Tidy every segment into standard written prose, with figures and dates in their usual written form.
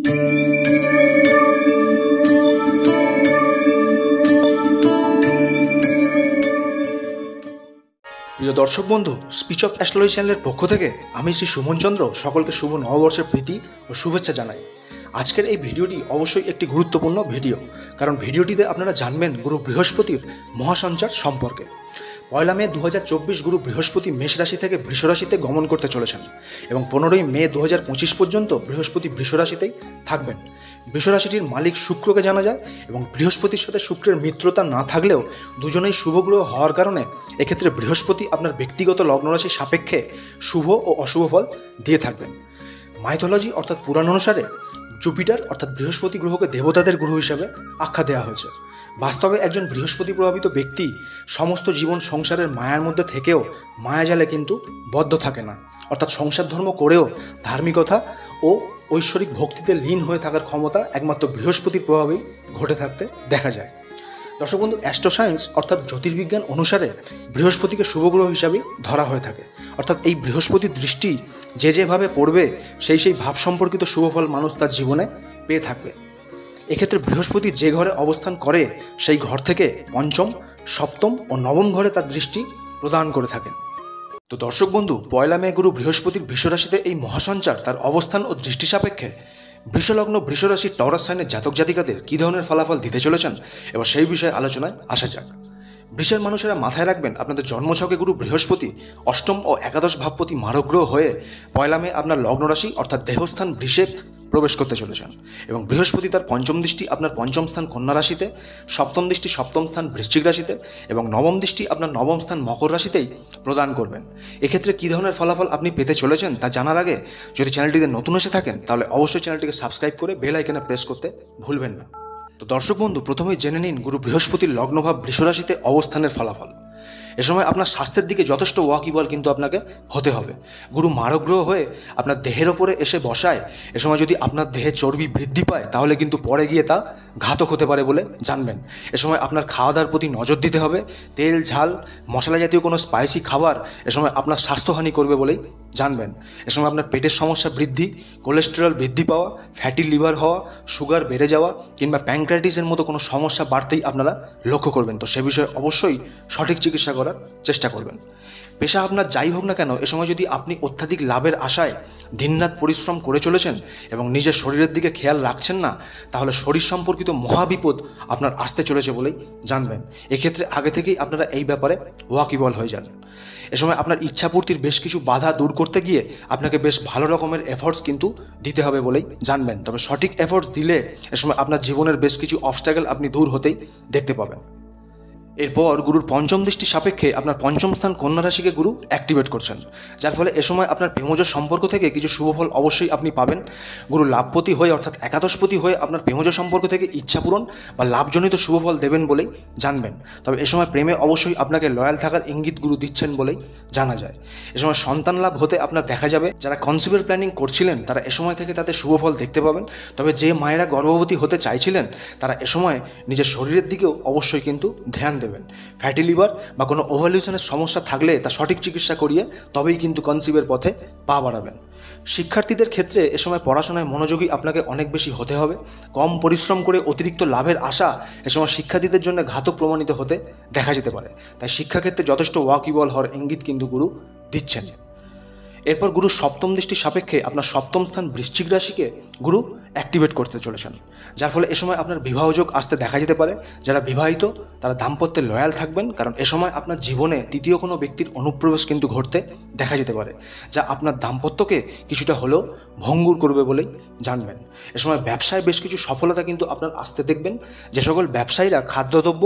প্রিয় দর্শক বন্ধু, স্পিচ অফ অ্যাস্ট্রোলজি চ্যানেলের পক্ষ থেকে আমি শ্রী সুমন চন্দ্র সকলকে শুভ নববর্ষের প্রীতি ও শুভেচ্ছা জানাই। আজকের এই ভিডিওটি অবশ্যই একটি গুরুত্বপূর্ণ ভিডিও, কারণ ভিডিওটিতে আপনারা জানবেন গুরু বৃহস্পতির মহাসঞ্চার সম্পর্কে। 1 মে 2024 গুরু বৃহস্পতি মেষ রাশি থেকে বৃষ রাশিতে গমন করতে চলেছেন এবং 15 মে 2025 পর্যন্ত বৃহস্পতি বৃষ রাশিতেই থাকবেন। বৃষ রাশিটির মালিক শুক্রকে জানা যায় এবং বৃহস্পতির সাথে শুক্রের মিত্রতা না থাকলেও দুজনেই শুভগ্রহ হওয়ার কারণে এক্ষেত্রে বৃহস্পতি আপনার ব্যক্তিগত লগ্নরাশির সাপেক্ষে শুভ ও অশুভ ফল দিয়ে থাকবেন। মাইথোলজি অর্থাৎ পুরাণ অনুসারে জুপিটার অর্থাৎ বৃহস্পতি গ্রহকে দেবতাদের গ্রহ হিসাবে আখ্যা দেওয়া হয়েছে। বাস্তবে একজন বৃহস্পতি প্রভাবিত ব্যক্তি সমস্ত জীবন সংসারের মায়ার মধ্যে থেকেও মায়াজালে কিন্তু বদ্ধ থাকে না, অর্থাৎ সংসার ধর্ম করেও ধার্মিকতা ও ঐশ্বরিক ভক্তিতে লীন হয়ে থাকার ক্ষমতা একমাত্র বৃহস্পতির প্রভাবেই ঘটে থাকতে দেখা যায়। দর্শক বন্ধু, অ্যাস্ট্রোসায়েন্স অর্থাৎ জ্যোতির্বিজ্ঞান অনুসারে বৃহস্পতিকে শুভগ্রহ হিসাবেই ধরা হয়ে থাকে, অর্থাৎ এই বৃহস্পতির দৃষ্টি যেভাবে পড়বে সেই ভাব সম্পর্কিত শুভফল মানুষ তার জীবনে পেয়ে থাকবে। এক্ষেত্রে বৃহস্পতি যে ঘরে অবস্থান করে সেই ঘর থেকে পঞ্চম, সপ্তম ও নবম ঘরে তার দৃষ্টি প্রদান করে থাকেন। তো দর্শক বন্ধু, 1 মে গুরু বৃহস্পতির বৃষ রাশিতে এই মহাসঞ্চার তার অবস্থান ও দৃষ্টি সাপেক্ষে বৃষলগ্ন বৃষ রাশির টরাস সাইনের জাতক জাতিকাদের কী ধরনের ফলাফল দিতে চলেছেন এবার সেই বিষয়ে আলোচনায় আসা যাক। বৃষের মানুষেরা মাথায় রাখবেন, আপনাদের জন্মছকে গুরু বৃহস্পতি অষ্টম ও একাদশ ভাবপতি মারগ্রহ হয়ে 1 মে আপনার লগ্নরাশি অর্থাৎ দেহস্থান বৃষে প্রবেশ করতে চলেছেন এবং বৃহস্পতি তার পঞ্চম দৃষ্টি আপনার পঞ্চম স্থান কন্যা রাশিতে, সপ্তম দৃষ্টি সপ্তম স্থান বৃশ্চিক রাশিতে এবং নবম দৃষ্টি আপনার নবম স্থান মকর রাশিতেই প্রদান করবেন। এক্ষেত্রে কী ধরনের ফলাফল আপনি পেতে চলেছেন তা জানার আগে যদি চ্যানেলটিতে নতুন এসে থাকেন তাহলে অবশ্যই চ্যানেলটিকে সাবস্ক্রাইব করে বেল আইকনে প্রেস করতে ভুলবেন না। তো দর্শক বন্ধু, প্রথমেই জেনে নিন গুরু বৃহস্পতির লগ্নভাব বৃষ রাশিতে অবস্থানের ফলাফল। এ সময় আপনার স্বাস্থ্যের দিকে যথেষ্ট ওয়াকিবল কিন্তু আপনাকে হতে হবে। গুরু মারগ্রহ হয়ে আপনার দেহের ওপরে এসে বসায়, এ সময় যদি আপনার দেহে চর্বি বৃদ্ধি পায় তাহলে কিন্তু পরে গিয়ে তা ঘাতক হতে পারে বলে জানবেন। এ সময় আপনার খাওয়া দাওয়ার প্রতি নজর দিতে হবে। তেল, ঝাল, মশলা জাতীয় কোনো স্পাইসি খাবার এ সময় আপনার স্বাস্থ্যহানি করবে বলেই জানবেন। এ সময় আপনার পেটের সমস্যা বৃদ্ধি, কোলেস্টেরল বৃদ্ধি পাওয়া, ফ্যাটি লিভার হওয়া, সুগার বেড়ে যাওয়া কিংবা প্যানক্রাইটিসের মতো কোনো সমস্যা বাড়তেই আপনারা লক্ষ্য করবেন। তো সে বিষয়ে অবশ্যই সঠিক চিকিৎসা করার চেষ্টা করবেন। পেশা আপনার যাই হোক না কেন, এ সময় যদি আপনি অত্যাধিক লাভের আশায় দিনরাত পরিশ্রম করে চলেছেন এবং নিজের শরীরের দিকে খেয়াল রাখছেন না, তাহলে শরীর সম্পর্কিত মহাবিপদ আপনার আসতে চলেছে বলেই জানবেন। এক্ষেত্রে আগে থেকেই আপনারা এই ব্যাপারে ওয়াকিবল হয়ে যান। এ সময় আপনার ইচ্ছাপূর্তির বেশ কিছু বাধা দূর করতে গিয়ে আপনাকে বেশ ভালো রকমের এফোর্টস কিন্তু দিতে হবে বলেই জানবেন। তবে সঠিক এফোর্টস দিলে এ সময় আপনার জীবনের বেশ কিছু অবস্ট্যাকেল আপনি দূর হতেই দেখতে পাবেন। এরপর গুরুর পঞ্চম দৃষ্টি সাপেক্ষে আপনার পঞ্চম স্থান কন্যা রাশিকে গুরু অ্যাক্টিভেট করছেন, যার ফলে এ সময় আপনার প্রেমজ সম্পর্ক থেকে কিছু শুভফল অবশ্যই আপনি পাবেন। গুরু লাভপতি হয়ে অর্থাৎ একাদশপতি হয়ে আপনার প্রেমজ সম্পর্ক থেকে ইচ্ছাপূরণ বা লাভজনিত শুভফল দেবেন বলেই জানবেন। তবে এ সময় প্রেমে অবশ্যই আপনাকে লয়াল থাকার ইঙ্গিত গুরু দিচ্ছেন বলেই জানা যায়। এ সময় সন্তান লাভ হতে আপনার দেখা যাবে। যারা কনসিভের প্ল্যানিং করছিলেন তারা এ সময় থেকে তাতে শুভফল দেখতে পাবেন। তবে যে মায়েরা গর্ভবতী হতে চাইছিলেন তারা এ সময় নিজের শরীরের দিকেও অবশ্যই কিন্তু ধ্যান দেবেন। ফ্যাটি লিভার বা কোনো ওভালিউশনের সমস্যা থাকলে তা সঠিক চিকিৎসা করিয়ে তবেই কিন্তু কনসিভের পথে পা বাড়াবেন। শিক্ষার্থীদের ক্ষেত্রে এ সময় পড়াশোনায় মনোযোগী আপনাকে অনেক বেশি হতে হবে। কম পরিশ্রম করে অতিরিক্ত লাভের আশা এ সময় শিক্ষার্থীদের জন্য ঘাতক প্রমাণিত হতে দেখা যেতে পারে। তাই শিক্ষাক্ষেত্রে যথেষ্ট ওয়াকিবল হওয়ার ইঙ্গিত কিন্তু গুরু দিচ্ছেন। এরপর গুরু সপ্তম দৃষ্টির সাপেক্ষে আপনার সপ্তম স্থান বৃশ্চিক রাশিকে গুরু অ্যাক্টিভেট করতে চলেছেন, যার ফলে এ সময় আপনার বিবাহযোগ আসতে দেখা যেতে পারে। যারা বিবাহিত তারা দাম্পত্যে লয়াল থাকবেন, কারণ এ সময় আপনার জীবনে তৃতীয় কোনো ব্যক্তির অনুপ্রবেশ কিন্তু ঘটতে দেখা যেতে পারে, যা আপনার দাম্পত্যকে কিছুটা হলেও ভঙ্গুর করবে বলেই জানবেন। এ সময় ব্যবসায় বেশ কিছু সফলতা কিন্তু আপনার আসতে দেখবেন। যে সকল ব্যবসায়ীরা খাদ্যদ্রব্য,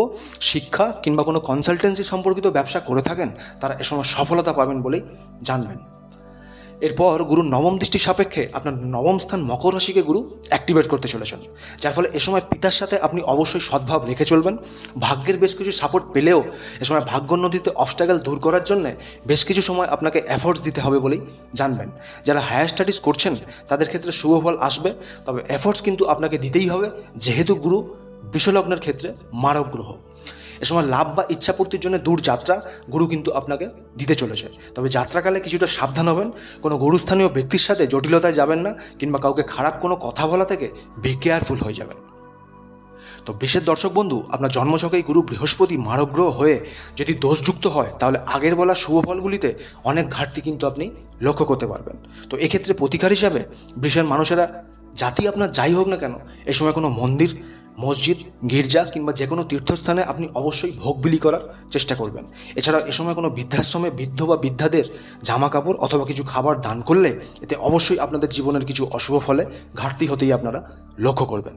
শিক্ষা কিংবা কোনো কনসালটেন্সি সম্পর্কিত ব্যবসা করে থাকেন তারা এ সময় সফলতা পাবেন বলেই জানবেন। এরপর গুরু নবম দৃষ্টি সাপেক্ষে আপনার নবম স্থান মকর রাশিকে গুরু অ্যাক্টিভেট করতে চলেছেন, যার ফলে এ সময় পিতার সাথে আপনি অবশ্যই সদ্ভাব রেখে চলবেন। ভাগ্যের বেশ কিছু সাপোর্ট পেলেও এ সময় ভাগ্যোন্নতিতে অবস্ট্যাকেল দূর করার জন্য বেশ কিছু সময় আপনাকে এফোর্টস দিতে হবে বলেই জানবেন। যারা হায়ার স্টাডিজ করছেন তাদের ক্ষেত্রে শুভফল আসবে, তবে এফোর্টস কিন্তু আপনাকে দিতেই হবে, যেহেতু গুরু বৃষলগ্নের ক্ষেত্রে মারক গ্রহ। এ সময় লাভ বা ইচ্ছাপূর্তির জন্য দূর যাত্রা গুরু কিন্তু আপনাকে দিতে চলেছে। তবে যাত্রাকালে কিছুটা সাবধান হবেন, কোনো গুরুস্থানীয় ব্যক্তির সাথে জটিলতায় যাবেন না, কিংবা কাউকে খারাপ কোনো কথা বলা থেকে বি কেয়ারফুল হয়ে যাবেন। তো বিশেষ দর্শক বন্ধু, আপনার জন্মছকেই গুরু বৃহস্পতি মারক গ্রহ হয়ে যদি দোষযুক্ত হয়, তাহলে আগের বলা শুভ ফলগুলিতে অনেক ঘাটতি কিন্তু আপনি লক্ষ্য করতে পারবেন। তো এক্ষেত্রে প্রতিকার হিসাবে বৃষের মানুষেরা, জাতি আপনার যাই হোক না কেন, এই সময় কোনো মন্দির, মসজিদ, গির্জা কিংবা যে কোনো তীর্থস্থানে আপনি অবশ্যই ভোগ বিলি করার চেষ্টা করবেন। এছাড়া এ সময় কোনো বৃদ্ধাশ্রমে বৃদ্ধ বা বৃদ্ধাদের জামা কাপড় অথবা কিছু খাবার দান করলে এতে অবশ্যই আপনাদের জীবনের কিছু অশুভ ফলে ঘাটতি হতেই আপনারা লক্ষ্য করবেন।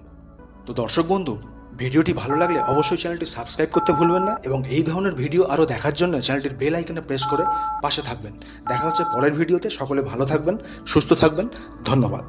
তো দর্শক বন্ধু, ভিডিওটি ভালো লাগলে অবশ্যই চ্যানেলটি সাবস্ক্রাইব করতে ভুলবেন না, এবং এই ধরনের ভিডিও আরও দেখার জন্য চ্যানেলটির বেল আইকনে প্রেস করে পাশে থাকবেন। দেখা হচ্ছে পরের ভিডিওতে। সকলে ভালো থাকবেন, সুস্থ থাকবেন। ধন্যবাদ।